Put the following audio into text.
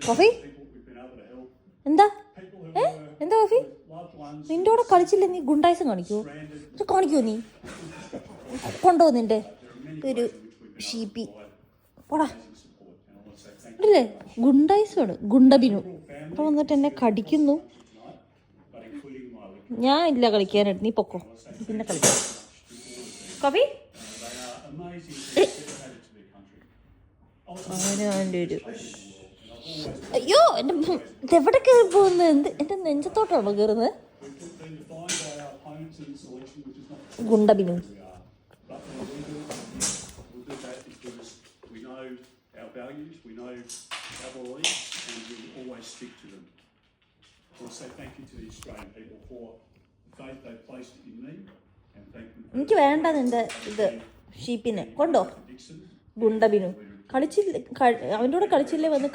Coffee എന്താ എന്താ coffee നിന്റെ കൂടെ കളിച്ചില്ല നീ ഗുണ്ടായിസം കാണിക്കൂ കാണിക്കോ നീ കൊണ്ടോ നിന്റെ ഒരു ഷീപ്പി പോടാ ഇല്ലേ ഗുണ്ടായിസമാണ് ഗുണ്ടബിനു അവിടെ വന്നിട്ട് എന്നെ കടിക്കുന്നു. ഞാൻ ഇല്ല കളിക്കാനായിട്ട്, നീ പൊക്കോ പിന്നെ കളിക്കാം. കോഫി അവൻ്റെ ഒരു അയ്യോ എൻ്റെ ഇതെവിടെ കയറി പോകുന്നത്? എൻ്റെ നെഞ്ചത്തോട്ടാണോ കയറുന്നത്? ഗുണ്ടബിനു എനിക്ക് വേണ്ട നിന്റെ ഇത് ഷീപ്പിനെ കൊണ്ടോ. ഗുണ്ടബിനു കളിച്ചില്ല, അവൻ്റെ കൂടെ കളിച്ചില്ലേ വന്ന്